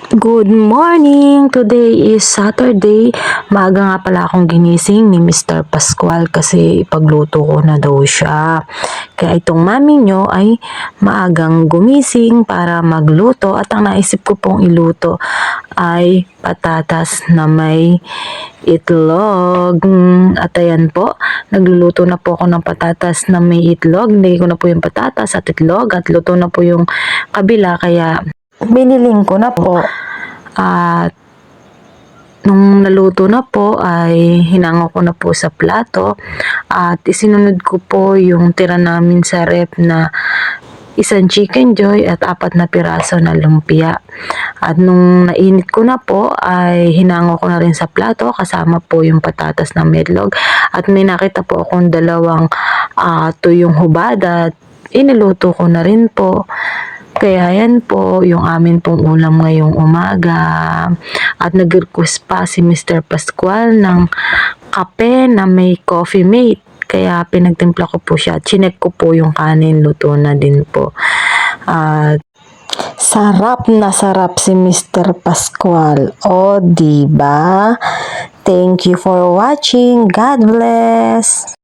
Good morning! Today is Saturday. Maaga nga pala akong ginising ni Mr. Pascual kasi ipagluto ko na daw siya. Kaya itong mami nyo ay maagang gumising para magluto at ang naisip ko pong iluto ay patatas na may itlog. At ayan po, nagluluto na po ako ng patatas na may itlog. Nilagay ko na po yung patatas at itlog at luto na po yung kabila kaya biniling ko na po. At nung naluto na po ay hinango ko na po sa plato at isinunod ko po yung tira namin sa ref na isang chicken joy at 4 na piraso na lumpia. At nung nainit ko na po ay hinango ko na rin sa plato kasama po yung patatas na medlog at may nakita po akong dalawang tuyong hubad at iniluto ko na rin po. Kaya yan po yung amin pong ulam ngayong umaga. At nag-request pa si Mr. Pascual ng kape na may coffee mate. Kaya pinagtimpla ko po siya. Chinek ko po yung kanin, luto na din po. At sarap na sarap si Mr. Pascual. O, diba? Thank you for watching. God bless!